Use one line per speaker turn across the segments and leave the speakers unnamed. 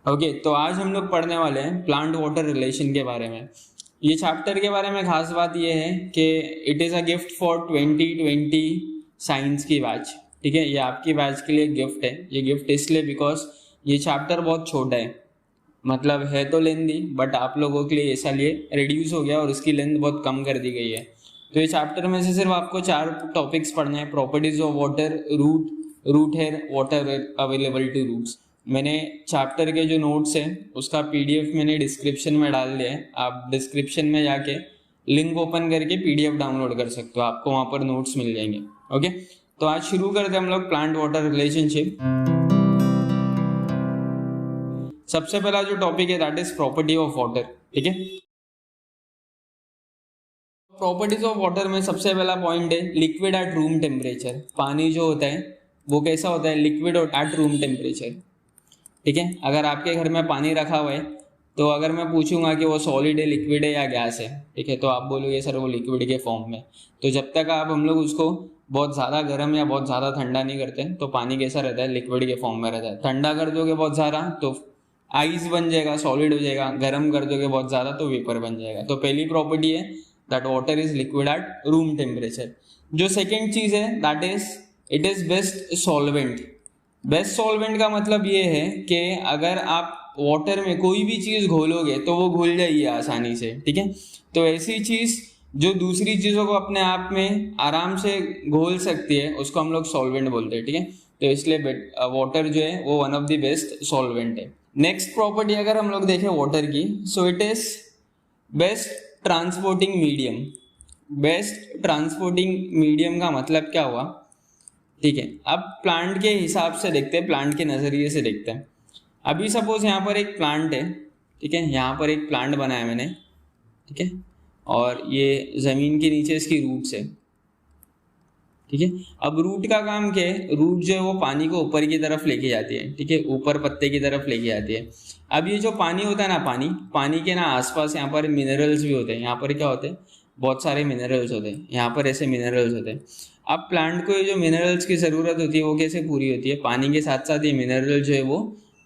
Okay, तो आज हम लोग पढ़ने वाले हैं प्लांट वाटर रिलेशन के बारे में। ये चैप्टर के बारे में खास बात ये है कि it is a gift for 2020 science की बैच। ठीक है, ये आपकी बैच के लिए गिफ्ट है। ये गिफ्ट इसलिए बिकॉज ये चैप्टर बहुत छोटा है, मतलब है तो लेंदी, बट आप लोगों के लिए ऐसा लिए रिड्यूस हो गया और इसकी लेंथ बहुत कम कर दी गई है। तो ये चैप्टर में से सिर्फ आपको 4 टॉपिक्स पढ़ने हैं। Properties of water, root hair, water available to roots. मैंने चैप्टर के जो नोट्स हैं उसका पीडीएफ मैंने डिस्क्रिप्शन में डाल दिया है। आप डिस्क्रिप्शन में जाके लिंक ओपन करके पीडीएफ डाउनलोड कर सकते हो, आपको वहाँ पर नोट्स मिल जाएंगे। ओके, तो आज शुरू करते हैं हम लोग प्लांट वाटर रिलेशनशिप। सबसे पहला जो टॉपिक है that is property of water. ठीक है, प्रॉपर्टीज ऑफ वाटर में सबसे पहला पॉइंट है लिक्विड एट रूम टेम्परेचर। पानी जो होता है वो कैसा होता है? Liquid at room temperature. ठीक है, अगर आपके घर में पानी रखा हुआ है तो अगर मैं पूछूंगा कि वो सॉलिड है, लिक्विड है या गैस है, ठीक है, तो आप बोलोगे सर वो लिक्विड के फॉर्म में। तो जब तक आप हम लोग उसको बहुत ज़्यादा गर्म या बहुत ज़्यादा ठंडा नहीं करते तो पानी कैसा रहता है? लिक्विड के फॉर्म में रहता है। ठंडा कर दोगे बहुत ज़्यादा तो आइस बन जाएगा, सॉलिड हो जाएगा। गर्म कर दोगे बहुत ज़्यादा तो वेपर बन जाएगा। तो पहली प्रॉपर्टी है that water is liquid at room temperature. जो सेकेंड चीज़ है that is it is best solvent. Best solvent का मतलब ये है कि अगर आप वाटर में कोई भी चीज़ घोलोगे तो वो घुल जाएगी आसानी से। ठीक है, तो ऐसी चीज़ जो दूसरी चीज़ों को अपने आप में आराम से घोल सकती है उसको हम लोग सॉल्वेंट बोलते हैं। ठीक है, तो इसलिए वाटर जो है वो one of the best solvent है। नेक्स्ट प्रॉपर्टी अगर हम लोग देखें वाटर की, सो it is best transporting medium. Best transporting medium का मतलब क्या हुआ? ठीक है, अब प्लांट के हिसाब से देखते हैं, प्लांट के नज़रिए से देखते हैं। अभी सपोज यहाँ पर एक प्लांट है, ठीक है, यहाँ पर एक प्लांट बनाया मैंने, ठीक है, और ये ज़मीन के नीचे इसकी रूट्स है। ठीक है, अब रूट का काम क्या है? रूट जो है वो पानी को ऊपर की तरफ लेके जाती है। ठीक है, ऊपर पत्ते की तरफ लेके जाती है। अब ये जो पानी होता है ना, पानी के ना आसपास यहाँ पर मिनरल्स भी होते हैं। यहाँ पर क्या होते हैं? बहुत सारे मिनरल्स होते हैं। यहाँ पर ऐसे मिनरल्स होते हैं। अब प्लांट को ये जो मिनरल्स की ज़रूरत होती है वो कैसे पूरी होती है? पानी के साथ साथ ये मिनरल जो है वो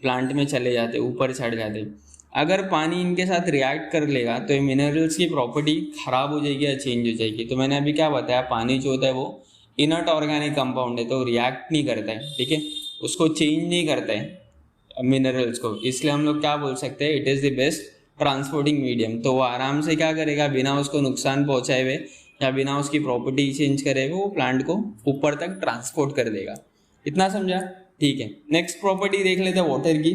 प्लांट में चले जाते हैं, ऊपर चढ़ जाते हैं। अगर पानी इनके साथ रिएक्ट कर लेगा तो ये मिनरल्स की प्रॉपर्टी खराब हो जाएगी या चेंज हो जाएगी। तो मैंने अभी क्या बताया, पानी जो होता है वो इनर्ट ऑर्गेनिक कंपाउंड है, तो रिएक्ट नहीं करता है। ठीक है, उसको चेंज नहीं करता है मिनरल्स को, इसलिए हम लोग क्या बोल सकते हैं? It is the best transporting medium. तो वो आराम से क्या करेगा, बिना उसको नुकसान पहुंचाए हुए या बिना उसकी प्रॉपर्टी चेंज करे हुए वो प्लांट को ऊपर तक ट्रांसपोर्ट कर देगा। इतना समझा? ठीक है, नेक्स्ट प्रॉपर्टी देख लेते हैं वाटर की।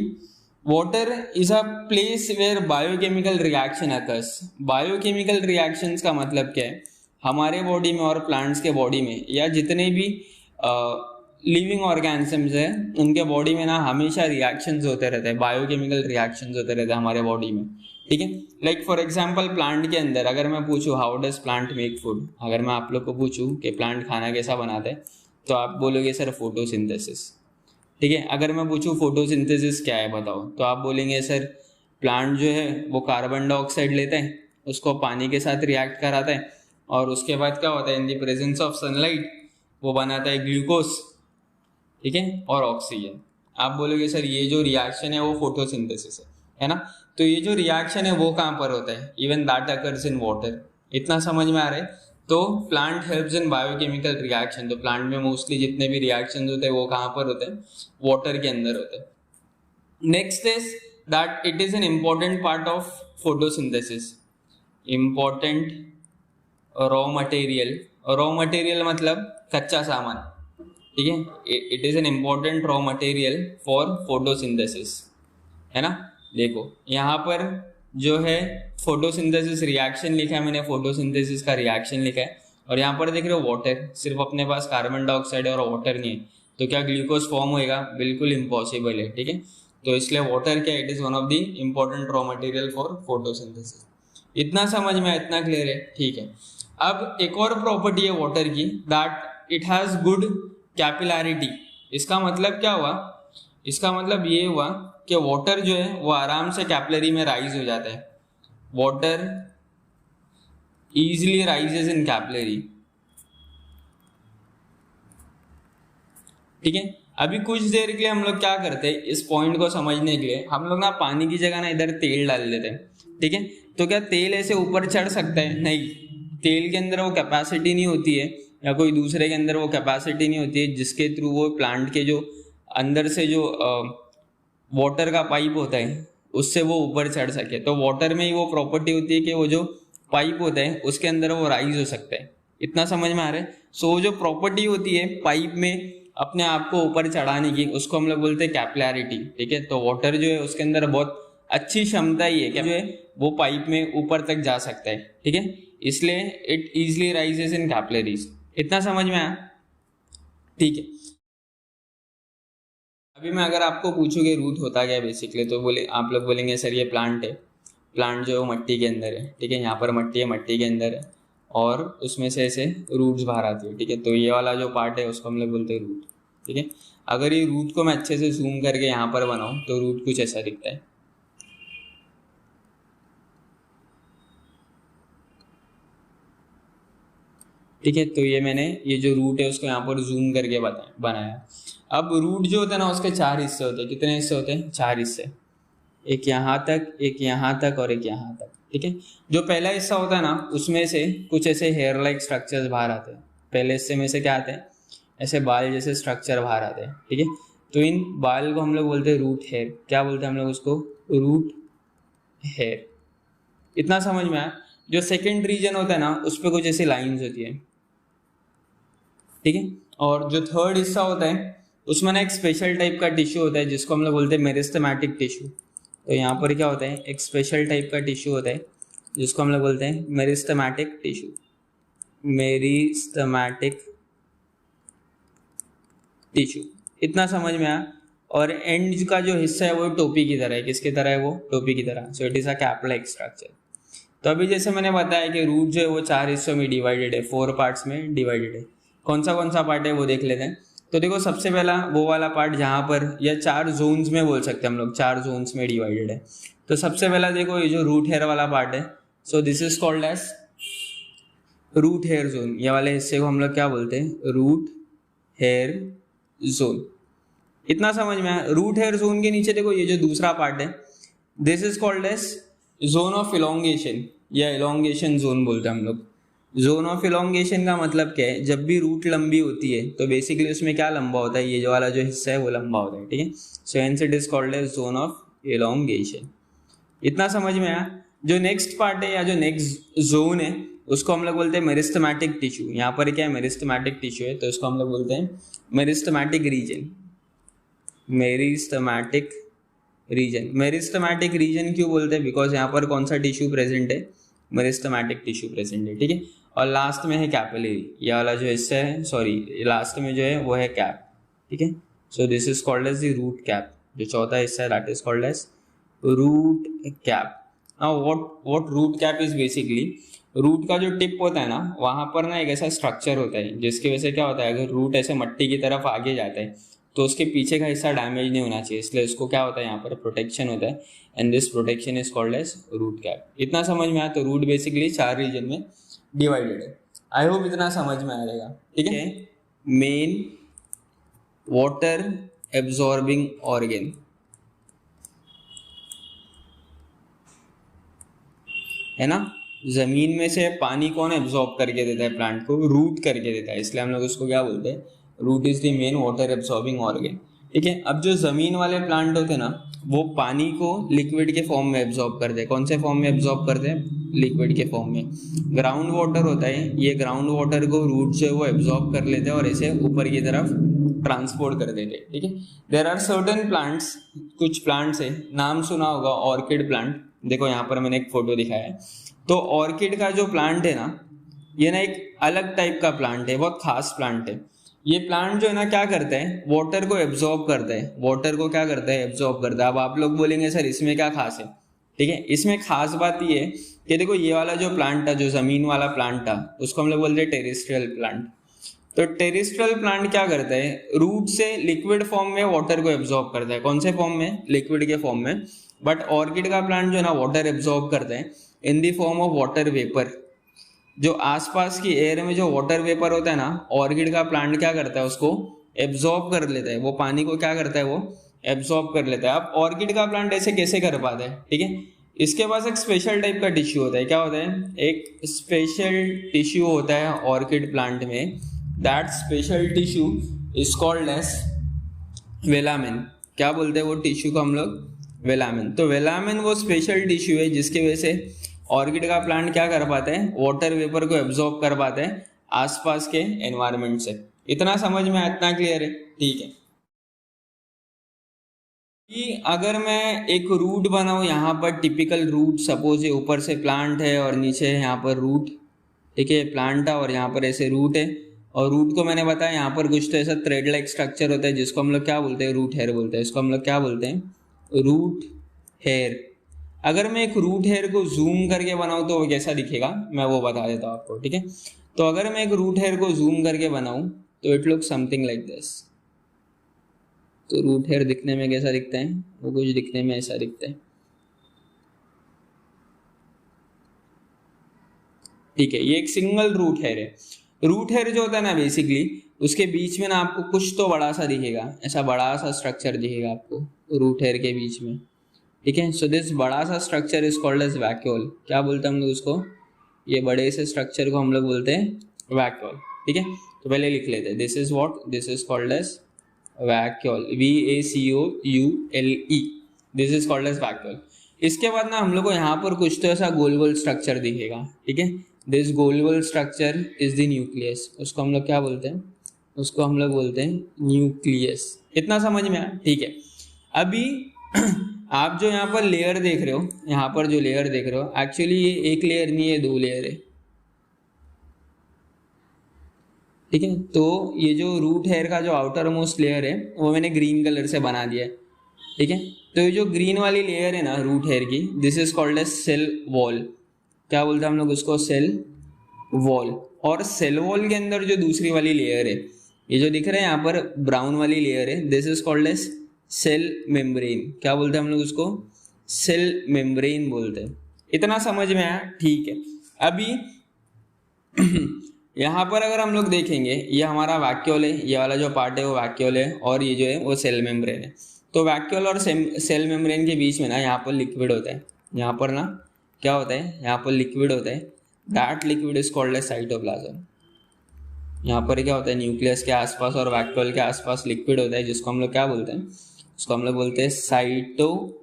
Water is a place where biochemical reaction occurs. Biochemical reactions का मतलब क्या है? हमारे बॉडी में और प्लांट्स के बॉडी में या जितने भी लिविंग ऑर्गेनिजम्स हैं उनके बॉडी में ना हमेशा रिएक्शंस होते रहते हैं, बायोकेमिकल रिएक्शंस होते रहते हैं हमारे बॉडी में। ठीक है, लाइक फॉर एग्जांपल प्लांट के अंदर अगर मैं पूछूं how does plant make food, अगर मैं आप लोग को पूछूं कि प्लांट खाना कैसा बनाते हैं तो आप बोलोगे सर फोटोसिंथेसिस। ठीक है, अगर मैं पूछूं फोटोसिंथेसिस क्या है बताओ, तो आप बोलेंगे सर प्लांट जो है वो कार्बन डाइऑक्साइड लेते हैं, उसको पानी के साथ रिएक्ट कराता है और उसके बाद क्या होता है? In the presence of sunlight वो बनाता है ग्लूकोज, ठीक है, और ऑक्सीजन। आप बोलोगे सर ये जो रिएक्शन है वो फोटोसिंथेसिस है ना? तो ये जो रिएक्शन है वो कहाँ पर होता है? Even that occurs in water. इतना समझ में आ रहा है? तो plant helps in biochemical reaction. तो प्लांट में मोस्टली जितने भी रिएक्शन होते हैं वो कहाँ पर होते हैं? वाटर के अंदर होते हैं। Next is that it is an important part of photosynthesis. Important raw material. Raw material मतलब कच्चा सामान। ठीक है, it is an important raw material for photosynthesis, है ना? देखो यहाँ पर जो है फोटोसिंथेसिस रिएक्शन लिखा है मैंने, फोटोसिंथेसिस का रिएक्शन लिखा है, और यहाँ पर देख रहे हो वाटर, सिर्फ अपने पास कार्बन डाइऑक्साइड और वाटर नहीं है, तो क्या ग्लूकोज फॉर्म होएगा? बिल्कुल इम्पॉसिबल है। ठीक है, तो इसलिए वाटर क्या, it is one of the important raw material for photosynthesis. इतना समझ में, इतना क्लियर है? ठीक है, अब एक और प्रॉपर्टी है वाटर की that it has good capillarity. इसका मतलब क्या हुआ? इसका मतलब ये हुआ कि वाटर जो है वो आराम से कैपिलरी में राइज हो जाता है। Water easily rises in capillary. ठीक है, अभी कुछ देर के लिए हम लोग क्या करते हैं, इस पॉइंट को समझने के लिए हम लोग ना पानी की जगह ना इधर तेल डाल देते हैं, ठीक है। तो क्या तेल ऐसे ऊपर चढ़ सकता है? नहीं, तेल के अंदर वो कैपेसिटी नहीं होती है, या कोई दूसरे के अंदर वो कैपेसिटी नहीं होती है जिसके थ्रू वो प्लांट के जो अंदर से जो वाटर का पाइप होता है उससे वो ऊपर चढ़ सके। तो वाटर में ही वो प्रॉपर्टी होती है कि वो जो पाइप होता है उसके अंदर वो राइज हो सकता है। इतना समझ में आ रहा है? सो जो प्रॉपर्टी होती है पाइप में अपने आप को ऊपर चढ़ाने की, उसको हम लोग बोलते हैं कैपिलैरिटी, ठीक है। तो वाटर जो है उसके अंदर बहुत अच्छी क्षमता ही है कि जो है वो पाइप में ऊपर तक जा सकता है, ठीक है। इसलिए it easily rises in capillaries. इतना समझ में आया? ठीक है। अभी मैं अगर आपको पूछूं कि रूट होता क्या है बेसिकली, तो बोले आप लोग बोलेंगे सर ये प्लांट है, प्लांट जो है वो मट्टी के अंदर है, ठीक है। यहाँ पर मट्टी है, मट्टी के अंदर है और उसमें से ऐसे रूट्स बाहर आती है, ठीक है। तो ये वाला जो पार्ट है उसको हम लोग बोलते हैं रूट, ठीक है। अगर ये रूट को मैं अच्छे से जूम करके यहाँ पर बनाऊँ तो रूट कुछ ऐसा दिखता है, ठीक है। तो ये मैंने ये जो रूट है उसको यहाँ पर जूम करके बनाया। अब रूट जो होता है ना उसके 4 हिस्से होते हैं। कितने हिस्से होते हैं? 4 हिस्से। एक यहाँ तक, एक यहाँ तक और एक यहाँ तक, ठीक है। जो पहला हिस्सा होता है ना उसमें से कुछ ऐसे हेयर लाइक स्ट्रक्चर्स बाहर आते हैं। पहले हिस्से में से क्या आते हैं? ऐसे बाल जैसे स्ट्रक्चर बाहर आते हैं, ठीक है। तो इन बाल को हम लोग बोलते हैं रूट हेयर। क्या बोलते हैं हम लोग उसको? Root hair. इतना समझ में आया? जो सेकेंड रीजन होता है ना उस पर कुछ ऐसी लाइन्स होती है, ठीक है। और जो थर्ड हिस्सा होता है उसमें ना एक स्पेशल टाइप का टिश्यू होता है जिसको हम लोग बोलते हैं मेरिस्टेमेटिक टिश्यू। तो यहाँ पर क्या होता है? एक स्पेशल टाइप का टिश्यू होता है जिसको हम लोग बोलते हैं मेरिस्टेमेटिक टिश्यू। Meristematic tissue. इतना समझ में आया? और एंड का जो हिस्सा है वो टोपी की तरह है। किसकी तरह है वो? टोपी की तरह। सो it is a cap like structure. तो अभी जैसे मैंने बताया कि रूट जो है वो 4 हिस्सों में डिवाइडेड है, 4 पार्ट्स में डिवाइडेड है। कौन सा पार्ट है वो देख लेते हैं। तो देखो सबसे पहला वो वाला पार्ट जहाँ पर, या 4 जोन्स में बोल सकते हैं हम लोग, 4 जोन्स में डिवाइडेड है। तो सबसे पहला देखो ये जो रूट हेयर वाला पार्ट है, so this is called as root hair zone. ये वाले हिस्से को हम लोग क्या बोलते हैं? Root hair zone. इतना समझ में आया? रूट हेयर जोन के नीचे देखो ये जो दूसरा पार्ट है, this is called as zone of elongation, या इलोंगेशन जोन बोलते हैं हम लोग। जोन ऑफ इलोंगेशन का मतलब क्या है? जब भी रूट लंबी होती है तो बेसिकली उसमें क्या लंबा होता है? ये जो वाला जो हिस्सा है वो लंबा होता है, ठीक है। So hence it is called as zone of elongation. इतना समझ में आया? जो नेक्स्ट पार्ट है या जो नेक्स्ट जोन है उसको हम लोग बोलते हैं मेरिस्टेमेटिक टिश्यू। यहाँ पर क्या है? मेरिस्टेमेटिक टिश्यू है, तो इसको हम लोग बोलते हैं meristematic reason. Meristematic reason. Meristematic reason क्यों बोलते हैं? बिकॉज यहाँ पर कौन सा टिश्यू प्रेजेंट है? मेरिस्टेमेटिक टिश्यू प्रेजेंट है, ठीक है। और लास्ट में है कैपिलरी। ये वाला जो हिस्सा है, सॉरी लास्ट में जो है वो है कैप, ठीक है। So this is called as the root cap. जो चौथा हिस्सा है that is called as root cap. Now what root cap is basically, root का जो टिप होता है ना वहाँ पर ना एक ऐसा स्ट्रक्चर होता है जिसकी वजह से क्या होता है, अगर रूट ऐसे मट्टी की तरफ आगे जाता है तो उसके पीछे का हिस्सा डैमेज नहीं होना चाहिए, इसलिए इसको क्या होता है यहाँ पर प्रोटेक्शन होता है, and this protection is called as root cap. इतना समझ में आया? तो रूट बेसिकली 4 रीजन में डिवाइडेड है। आई होप इतना समझ में आएगा, ठीक है। मेन वाटर एब्जॉर्बिंग ऑर्गन है ना। जमीन में से पानी कौन एब्जॉर्ब करके देता है प्लांट को? रूट करके देता है, इसलिए हम लोग उसको क्या बोलते हैं? Root is the main water absorbing organ, ठीक है। अब जो जमीन वाले प्लांट होते हैं ना वो पानी को लिक्विड के फॉर्म में एब्जॉर्ब करते हैं। कौन से फॉर्म में एब्जॉर्ब करते हैं? लिक्विड के फॉर्म में। ग्राउंड वाटर होता है, ये ग्राउंड वाटर को रूट जो है वो एब्जॉर्ब कर लेते हैं और ऐसे ऊपर की तरफ ट्रांसपोर्ट कर देते हैं, ठीक है। देयर आर सर्टेन प्लांट्स, कुछ प्लांट्स है, नाम सुना होगा ऑर्किड प्लांट। देखो यहाँ पर मैंने एक फोटो दिखाया है। तो ऑर्किड का जो प्लांट है ना ये ना एक अलग टाइप का प्लांट है, बहुत खास प्लांट है। ये प्लांट जो है ना क्या करता है? वाटर को एब्जॉर्ब करता है। वाटर को क्या करता है? एब्जॉर्ब करता है। अब आप लोग बोलेंगे सर इसमें क्या खास है, ठीक है। इसमें खास बात ये है कि देखो ये वाला जो प्लांट था, जो जमीन वाला प्लांट था, उसको हम लोग बोलते हैं टेरेस्ट्रियल प्लांट। तो टेरेस्ट्रियल प्लांट क्या करता है? रूट से लिक्विड फॉर्म में वाटर को एब्जॉर्ब करता है। कौन से फॉर्म में? लिक्विड के फॉर्म में। बट ऑर्किड का प्लांट जो है ना वाटर एब्जॉर्ब करता है in the form of water vapour. जो आसपास की एयर में जो वाटर वेपर होता है ना, ऑर्किड का प्लांट क्या करता है? उसको एब्जॉर्ब कर लेता है, वो पानी को क्या करता है, वो एब्जॉर्ब कर लेता है। अब ऑर्किड का प्लांट ऐसे कैसे कर पाता है, ठीक है, इसके पास एक स्पेशल टाइप का टिश्यू होता है। क्या होता है, एक स्पेशल टिश्यू होता है ऑर्किड प्लांट में। That special tissue is called as velamen. क्या बोलते हैं वो टिश्यू को हम लोग, वेलामेन। तो वेलामेन वो स्पेशल टिश्यू है जिसकी वजह से ऑर्किड का प्लांट क्या कर पाता है, वाटर वेपर को एब्जॉर्ब कर पाता है आसपास के एनवायरनमेंट से। इतना समझ में, इतना क्लियर है, ठीक है। कि अगर मैं एक रूट बनाऊं, यहाँ पर टिपिकल रूट, सपोज ये ऊपर से प्लांट है और नीचे है यहाँ पर रूट, ठीक है, प्लांट है और यहाँ पर ऐसे रूट है, और रूट को मैंने बताया यहाँ पर कुछ तो ऐसा थ्रेड लाइक स्ट्रक्चर होता है जिसको हम लोग क्या बोलते हैं, रूट हेयर बोलते हैं। इसको हम लोग क्या बोलते हैं, रूट हेयर। अगर मैं एक रूट हेयर को जूम करके बनाऊं तो वो कैसा दिखेगा, मैं वो बता देता हूँ आपको, ठीक है। तो अगर मैं एक रूट हेयर को जूम करके बनाऊं तो it look something like this. तो रूट हेयर दिखने में कैसा दिखता है, वो कुछ दिखने में ऐसा दिखता है, ठीक है। ये एक सिंगल रूट हेयर है। रूट हेयर जो होता है ना, बेसिकली उसके बीच में ना आपको कुछ तो बड़ा सा दिखेगा, ऐसा बड़ा सा स्ट्रक्चर दिखेगा आपको रूट हेयर के बीच में, ठीक है। सो दिस बड़ा सा structure is called as vacuole. क्या बोलते हैं हम लोग उसको, ये बड़े से स्ट्रक्चर को हम लोग बोलते हैं वैक्यूल, ठीक है। तो पहले लिख लेते हैं, this is what, this is called as vacuole, VACULE, this is called as vacuole. इसके बाद ना हम लोग को यहाँ पर कुछ तो ऐसा गोल गोल स्ट्रक्चर दिखेगा, ठीक है। This goal goal structure is the nucleus. उसको हम लोग क्या बोलते हैं, उसको हम लोग बोलते हैं न्यूक्लियस। इतना समझ में आया, ठीक है। अभी आप जो यहाँ पर लेयर देख रहे हो, यहाँ पर जो लेयर देख रहे हो, एक्चुअली ये एक लेयर नहीं है, दो लेयर है, ठीक है। तो ये जो रूट हेयर का जो आउटर मोस्ट लेयर है वो मैंने ग्रीन कलर से बना दिया है, ठीक है। तो ये जो ग्रीन वाली लेयर है ना रूट हेयर की, this is called as cell wall. क्या बोलते हैं हम लोग उसको, सेल वॉल। और सेल वॉल के अंदर जो दूसरी वाली लेयर है, ये जो दिख रहा है यहाँ पर ब्राउन वाली लेयर है, this is called as cell membrane. क्या बोलते हैं हम लोग उसको, सेल मेम्ब्रेन बोलते हैं। इतना समझ में आया, ठीक है। अभी यहाँ पर अगर हम लोग देखेंगे, ये हमारा वैक्यूल है, ये वाला जो पार्ट है वो वैक्यूल है, और ये जो है वो सेल मेम्ब्रेन है। तो वैक्यूल और सेल मेम्ब्रेन के बीच में ना यहाँ पर लिक्विड होता है, यहाँ पर ना क्या होता है, यहाँ पर लिक्विड होता है। That liquid is called as cytoplasm. यहाँ पर क्या होता है, न्यूक्लियस के आसपास और वैक्यूल के आसपास लिक्विड होता है जिसको हम लोग क्या बोलते हैं, उसको हम लोग बोलते हैं साइटोप्लाज्म।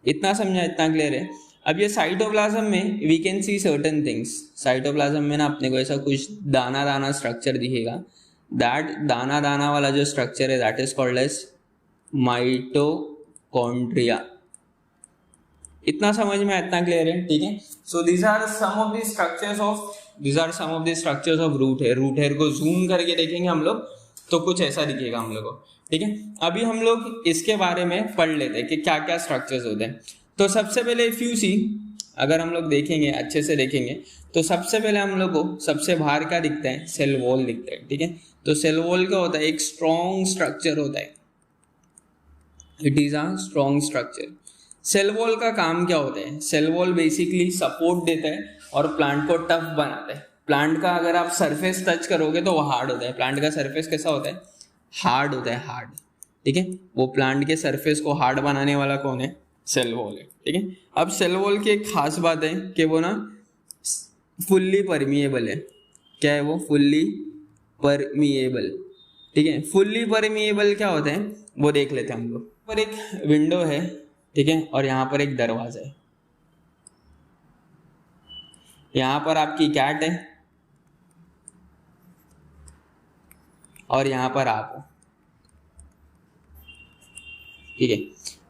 इतना समझा, इतना क्लियर है। अब ये साइटोप्लाज्म में we can see certain things. Cytoplasm में ना अपने को ऐसा कुछ दाना दाना स्ट्रक्चर दिखेगा। दैट दाना दाना वाला जो स्ट्रक्चर है that is called as mitochondria. इतना समझ में, इतना क्लियर है, ठीक है। So these are some of the structures of root hair. Root hair को जूम करके देखेंगे हम लोग तो कुछ ऐसा दिखेगा हम लोग को, ठीक है। अभी हम लोग इसके बारे में पढ़ लेते हैं कि क्या क्या स्ट्रक्चर्स होते हैं। तो सबसे पहले इफ यू सी, अगर हम लोग देखेंगे, अच्छे से देखेंगे, तो सबसे पहले हम लोग को सबसे बाहर क्या दिखता है, सेल वॉल दिखता है, ठीक है। तो सेल वॉल क्या होता है, एक स्ट्रॉन्ग स्ट्रक्चर होता है, it is a strong structure. Cell wall का काम क्या होता है, सेल वॉल बेसिकली सपोर्ट देता है और प्लांट को टफ बनाता है। प्लांट का अगर आप सरफेस टच करोगे तो वो हार्ड होता है। प्लांट का सरफेस कैसा होता है, हार्ड होता है, हार्ड, ठीक है। वो प्लांट के सरफेस को हार्ड बनाने वाला कौन है, सेल वॉल है, ठीक है। अब सेल वॉल की एक खास बात है कि वो ना फुल्ली परमिएबल है। क्या है वो, फुल्ली परमिएबल, ठीक है। फुल्ली परमिएबल क्या होता है वो देख लेते हैं हम लोग। पर एक विंडो है, ठीक है, और यहाँ पर एक दरवाजा है। यहाँ पर आपकी कैट है और यहाँ पर आप हो, ठीक है।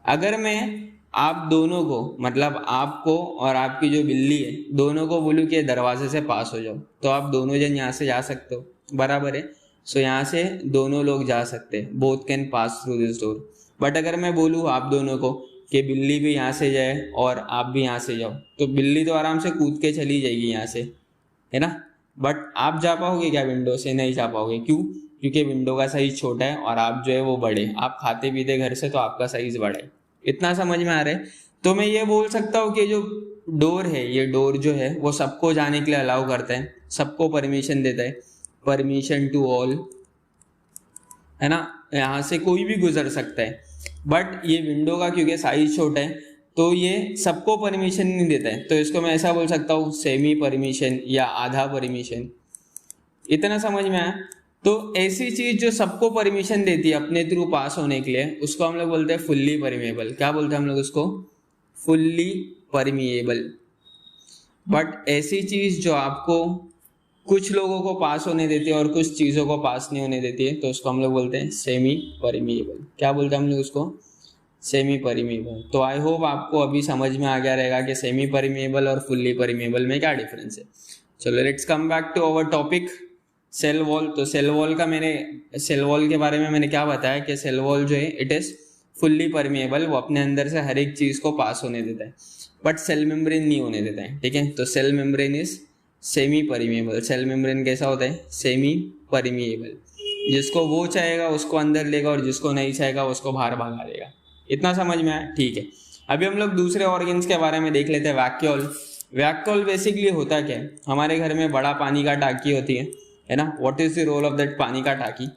अगर मैं आप दोनों को, मतलब आपको और आपकी जो बिल्ली है, दोनों को बोलूँ कि दरवाजे से पास हो जाओ, तो आप दोनों जन यहाँ से जा सकते हो, बराबर है। सो यहाँ से दोनों लोग जा सकते हैं, both can pass through this door. But अगर मैं बोलूँ आप दोनों को कि बिल्ली भी यहाँ से जाए और आप भी यहाँ से जाओ, तो बिल्ली तो आराम से कूद के चली जाएगी यहाँ से, है ना। बट आप जा पाओगे क्या विंडो से, नहीं जा पाओगे। क्यों, क्योंकि विंडो का साइज छोटा है और आप जो है वो बड़े, आप खाते पीते घर से तो आपका साइज बड़ा है। इतना समझ में आ रहा है। तो मैं ये बोल सकता हूँ कि जो डोर है, ये डोर जो है वो सबको जाने के लिए अलाउ करता है, सबको परमिशन देता है। परमिशन टू ऑल, है ना, यहाँ से कोई भी गुजर सकता है। बट ये विंडो का क्योंकि साइज छोटा है तो ये सबको परमिशन नहीं देता है, तो इसको मैं ऐसा बोल सकता हूँ सेमी परमिशन या आधा परमिशन। इतना समझ में आया? तो ऐसी चीज जो सबको परमिशन देती है अपने थ्रू पास होने के लिए, उसको हम लोग बोलते हैं फुल्ली परमिएबल। क्या बोलते हैं हम लोग उसको? Fully permeable. बट ऐसी चीज जो आपको कुछ लोगों को पास होने देती है और कुछ चीजों को पास नहीं होने देती है, तो उसको हम लोग बोलते हैं सेमी परमिएबल। क्या बोलते हैं हम लोग उसको? Semi permeable. तो आई होप आपको अभी समझ में आ गया रहेगा कि सेमी परमिएबल और फुल्ली परमिएबल में क्या डिफरेंस है। चलो let's come back to our topic, cell wall. तो सेल वॉल के बारे में मैंने क्या बताया कि सेल वॉल जो है इट इज फुल्ली परमिएबल, वो अपने अंदर से हर एक चीज को पास होने देता है, बट सेल मेम्ब्रेन नहीं होने देता है। ठीक है, तो cell membrane is semi permeable. Cell membrane कैसा होता है? Semi permeable. जिसको वो चाहेगा उसको अंदर लेगा और जिसको नहीं चाहेगा उसको बाहर भगा देगा। इतना समझ में आया? ठीक है, अभी हम लोग दूसरे ऑर्गन्स के बारे में देख लेते हैं। वैक्यूल। वैक्यूल बेसिकली होता क्या है? हमारे घर में बड़ा पानी का टाकी होती है ना। What is the role of that पानी का टाकी?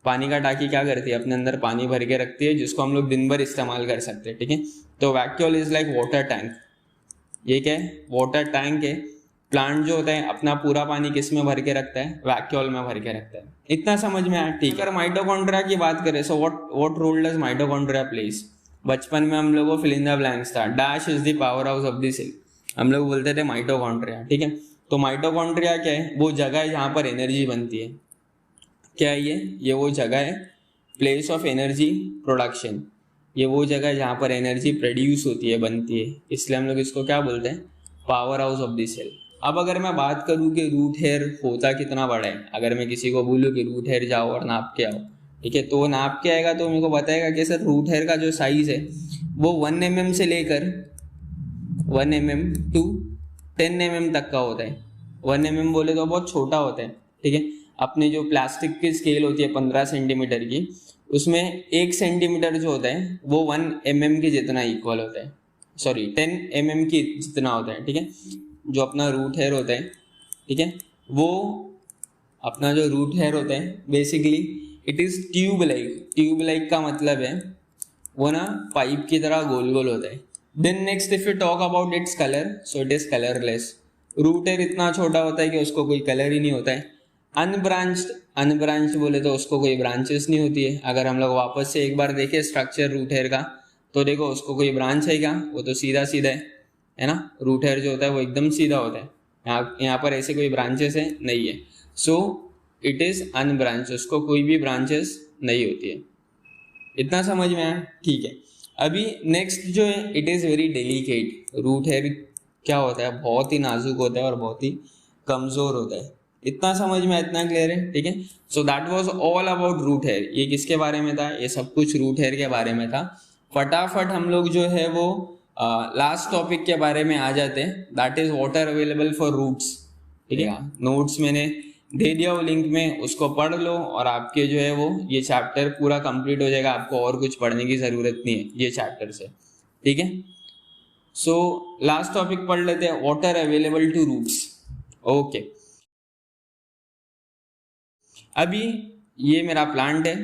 पानी का टाकी क्या करती है? अपने अंदर पानी भर के रखती है जिसको हम लोग दिन भर इस्तेमाल कर सकते हैं। ठीक है, तो vacuole is like water tank. ये क्या है? वाटर टैंक है। प्लांट जो होता है अपना पूरा पानी किस में भर के रखता है? वैक्यूल में भर के रखता है। इतना समझ में आया? ठीक है। अगर माइटोकॉन्ड्रिया की बात करें, so what role does mitochondria place? बचपन में हम लोगों को फिल इन द ब्लैंक्स था। Dash is the power house of the cell, हम लोग बोलते थे माइटोकॉन्ड्रिया। ठीक है, तो माइटोकॉन्ड्रिया क्या है? वो जगह है जहाँ पर एनर्जी बनती है। क्या है ये वो जगह है, प्लेस ऑफ एनर्जी प्रोडक्शन। ये वो जगह है जहाँ पर एनर्जी प्रोड्यूस होती है, बनती है, इसलिए हम लोग इसको क्या बोलते हैं? Power house of the cell. अब अगर मैं बात करूँ कि रूट हेयर होता कितना बड़ा है, अगर मैं किसी को बोलूँ कि रूट हेयर जाओ और नाप के आओ, ठीक है, तो नाप के आएगा तो मेरे को बताएगा कि सर रूट हेयर का जो साइज है वो 1 mm से लेकर 1 mm टू 10 mm तक का होता है। 1 mm बोले तो बहुत छोटा होता है। ठीक है, अपने जो प्लास्टिक की स्केल होती है 15 सेंटीमीटर की, उसमें 1 सेंटीमीटर जो होता है वो 1 mm के जितना इक्वल होता है, सॉरी 10 mm की जितना होता है। ठीक है, जो अपना रूट हेयर होता है, ठीक है, वो अपना जो रूट हेयर होता है basically it is tube like. Tube like का मतलब है वो ना पाइप की तरह गोल गोल होता है। Then next if you talk about its colour, so it is colourless. Root hair इतना छोटा होता है कि उसको कोई कलर ही नहीं होता है। अनब्रांच्ड बोले तो उसको कोई ब्रांचेस नहीं होती है। अगर हम लोग वापस से एक बार देखें स्ट्रक्चर रूट हेयर का, तो देखो उसको कोई ब्रांच है क्या? वो तो सीधा सीधा है ना। रूट हेयर जो होता है वो एकदम सीधा होता है। यहाँ पर ऐसे कोई ब्रांचेस है नहीं है, सो इट इज अनब्रांच, उसको कोई भी ब्रांचेस नहीं होती है। इतना समझ में आया? ठीक है, अभी नेक्स्ट जो है it is very delicate. Root hair क्या होता है? बहुत ही नाजुक होता है और बहुत ही कमज़ोर होता है। इतना समझ में, इतना क्लियर है? ठीक है, so that was all about root hair. ये किसके बारे में था? ये सब कुछ रूट हेयर के बारे में था। फटाफट हम लोग जो है वो लास्ट टॉपिक के बारे में आ जाते हैं, that is water available for roots. ठीक है, नोट्स मैंने दे दिया वो लिंक में, उसको पढ़ लो और आपके जो है वो ये चैप्टर पूरा कंप्लीट हो जाएगा। आपको और कुछ पढ़ने की ज़रूरत नहीं है ये चैप्टर से। ठीक है, सो लास्ट टॉपिक पढ़ लेते हैं, water available to roots. Okay, अभी ये मेरा प्लांट है।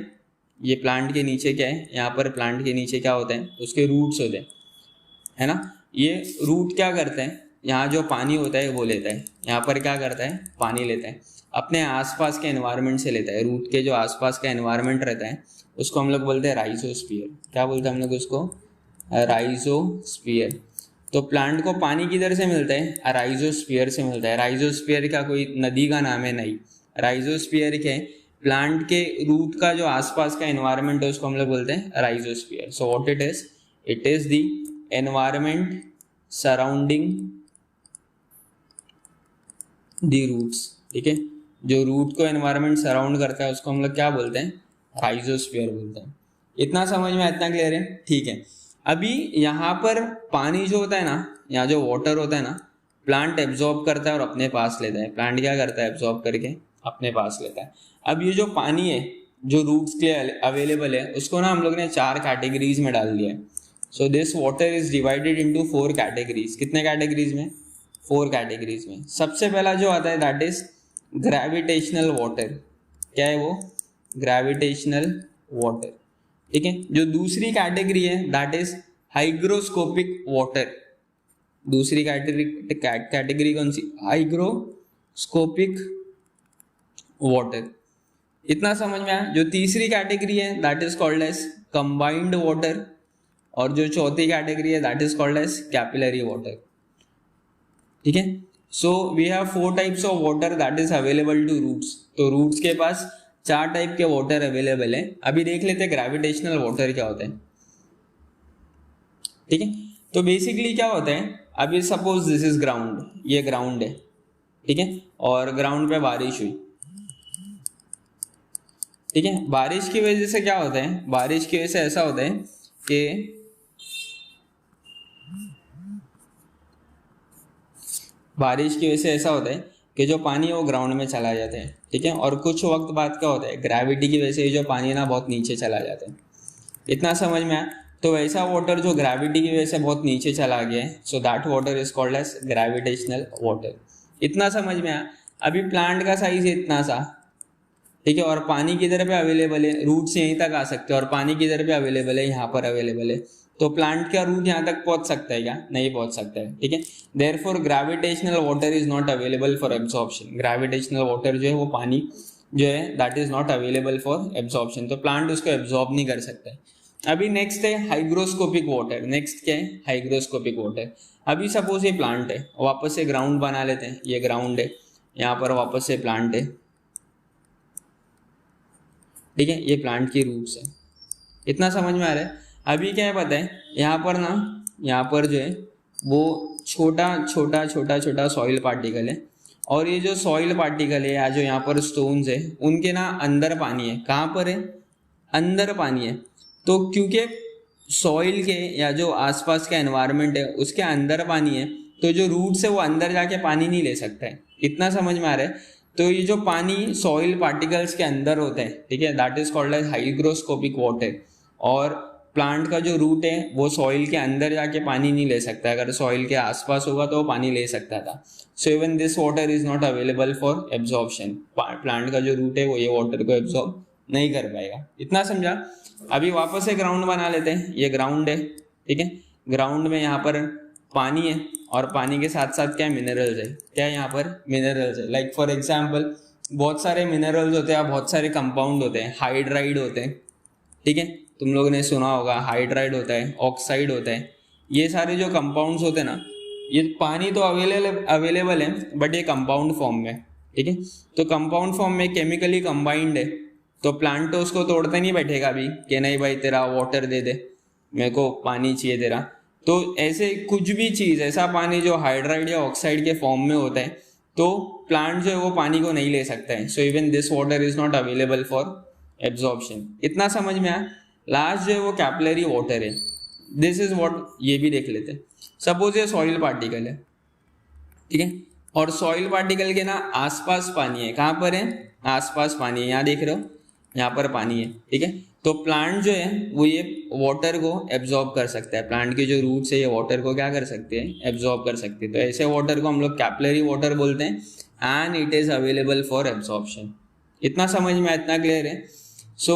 ये प्लांट के नीचे क्या है? यहाँ पर प्लांट के नीचे क्या होता है? उसके रूट्स होते हैं, है ना। ये रूट क्या करते हैं? यहाँ जो पानी होता है वो लेता है। यहाँ पर क्या करता है? पानी लेता है, अपने आसपास के एनवायरनमेंट से लेता है। रूट के जो आसपास का एनवायरनमेंट रहता है उसको हम लोग बोलते हैं राइजोस्फीयर। क्या बोलते हैं हम लोग उसको? राइजोस्फीयर। तो प्लांट को पानी किधर से मिलता है? राइजोस्फीयर से मिलता है। राइजोस्फीयर का कोई नदी का नाम है? नहीं। राइजोस्फीयर के प्लांट के रूट का जो आसपास का एनवायरनमेंट है उसको हम लोग बोलते हैं rhizosphere. So what it is? It is the environment surrounding the roots. ठीक है, जो रूट को एनवायरनमेंट सराउंड करता है उसको हम लोग क्या बोलते हैं? राइजोस्फीयर बोलते हैं। इतना समझ में, इतना क्लियर है? ठीक है, अभी यहाँ पर पानी जो होता है ना, यहाँ जो वाटर होता है ना, प्लांट एब्जॉर्ब करता है और अपने पास लेता है। प्लांट क्या करता है? एब्जॉर्ब करके अपने पास लेता है। अब ये जो पानी है जो रूट्स के लिए अवेलेबल है उसको ना हम लोग ने 4 कैटेगरीज में डाल दिया है। So this water is divided into 4 categories. कितने कैटेगरीज में? 4 कैटेगरीज में। सबसे पहला जो आता है दैट इज ग्रेविटेशनल वाटर, क्या है वो, ग्रेविटेशनल वाटर, ठीक है। जो दूसरी कैटेगरी है दैट इज हाइग्रोस्कोपिक वाटर, दूसरी कैटेगरी कौन सी, हाइग्रोस्कोपिक वाटर। इतना समझ में आया। जो तीसरी कैटेगरी है that is called as combined water, और जो चौथी कैटेगरी है that is called as capillary water, ठीक है। So we have 4 types of water that is available to roots. तो रूट्स के पास 4 टाइप के वाटर अवेलेबल है। अभी देख लेते हैं ग्रेविटेशनल वाटर क्या होता है, ठीक है। तो बेसिकली क्या होता है, अभी सपोज दिस इज ग्राउंड, ये ग्राउंड है, ठीक है, और ग्राउंड पे बारिश हुई, ठीक है। बारिश की वजह से क्या होता है, बारिश की वजह से ऐसा होता है कि बारिश की वजह से ऐसा होता है कि जो पानी है वो ग्राउंड में चला जाता है, ठीक है। और कुछ वक्त बाद क्या होता है, ग्रेविटी की वजह से जो पानी ना बहुत नीचे चला जाता है। इतना समझ में आया। तो वैसा वाटर जो ग्रेविटी की वजह से बहुत नीचे चला गया है, so that water is called as gravitational water. इतना समझ में आया। अभी प्लांट का साइज है इतना सा, ठीक है, और पानी किधर पे अवेलेबल है, रूट से यहीं तक आ सकते हैं, और पानी किधर पे अवेलेबल है, यहाँ पर अवेलेबल है। तो प्लांट का रूट यहाँ तक पहुंच सकता है क्या, नहीं पहुंच सकता है, ठीक है। Therefore gravitational water is not available for absorption. Gravitational water जो है वो पानी जो है that is not available for absorption, तो प्लांट उसको एब्जॉर्ब नहीं कर सकता है। अभी नेक्स्ट है हाइग्रोस्कोपिक वाटर। नेक्स्ट क्या है, हाइग्रोस्कोपिक वाटर। अभी सपोज ये प्लांट है, वापस से ग्राउंड बना लेते हैं, ये ग्राउंड है, यहाँ पर वापस से प्लांट है, ठीक है, ये प्लांट की रूट्स है। इतना समझ में आ रहा है। अभी क्या है पता है, यहाँ पर ना, यहाँ पर जो है वो छोटा छोटा छोटा छोटा सॉइल पार्टिकल है, और ये जो सॉइल पार्टिकल है या जो यहाँ पर स्टोन्स है उनके ना अंदर पानी है। कहाँ पर है, अंदर पानी है। तो क्योंकि सॉइल के या जो आसपास का एनवायरनमेंट है उसके अंदर पानी है, तो जो रूट्स है वो अंदर जाके पानी नहीं ले सकता है। इतना समझ में आ रहा है। तो ये जो पानी सॉइल पार्टिकल्स के अंदर होता है, ठीक है, that is called as hygroscopic water. और प्लांट का जो रूट है वो सॉइल के अंदर जाके पानी नहीं ले सकता, अगर सॉइल के आसपास होगा तो वो पानी ले सकता था। So even this water is not available for absorption. Plant का जो रूट है वो ये वाटर को एब्जॉर्ब नहीं कर पाएगा। इतना समझा। अभी वापस से ग्राउंड बना लेते हैं, ये ग्राउंड है, ठीक है। ग्राउंड में यहाँ पर पानी है, और पानी के साथ साथ क्या मिनरल्स है, क्या यहाँ पर मिनरल्स है। लाइक फॉर एग्जाम्पल बहुत सारे मिनरल्स होते हैं, बहुत सारे कंपाउंड होते हैं, हाइड्राइड होते हैं, ठीक है, तुम लोगों ने सुना होगा, हाइड्राइड होता है, ऑक्साइड होता है। ये सारे जो कंपाउंड्स होते हैं ना, ये पानी तो अवेलेबल है बट ये कंपाउंड फॉर्म में, ठीक है। तो कंपाउंड फॉर्म में केमिकली कंबाइंड है, तो प्लांट तो उसको तोड़ते नहीं बैठेगा अभी कि नहीं भाई तेरा वाटर दे दे, मेरे को पानी चाहिए तेरा। तो ऐसे कुछ भी चीज़, ऐसा पानी जो हाइड्राइड या ऑक्साइड के फॉर्म में होता है, तो प्लांट जो है वो पानी को नहीं ले सकता है। So even this water is not available for absorption. इतना समझ में आया। लास्ट जो है वो कैपिलरी वाटर है। दिस इज व्हाट, ये भी देख लेते हैं। सपोज ये सॉइल पार्टिकल है, ठीक है, और सॉइल पार्टिकल के ना आसपास पानी है। कहाँ पर है, आसपास पानी है, यहाँ देख रहे हो, यहाँ पर पानी है, ठीक है। तो प्लांट जो है वो ये वाटर को एब्जॉर्ब कर सकता है। प्लांट के जो रूट्स है ये वाटर को क्या कर सकते हैं, एब्जॉर्ब कर सकते हैं। तो ऐसे वाटर को हम लोग कैपिलरी वाटर बोलते हैं, and it is available for absorption. इतना समझ में, इतना क्लियर है। So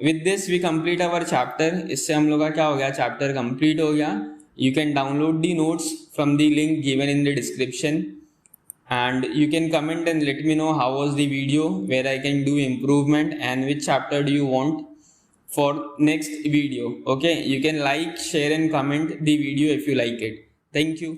with this we complete our chapter. इससे हम लोग का क्या हो गया, चैप्टर कंप्लीट हो गया। You can download the notes from the link given in the description, and you can comment and let me know how was the video, where I can do improvement, and which chapter do you want for next video. Okay, you can like, share and comment the video if you like it. Thank you.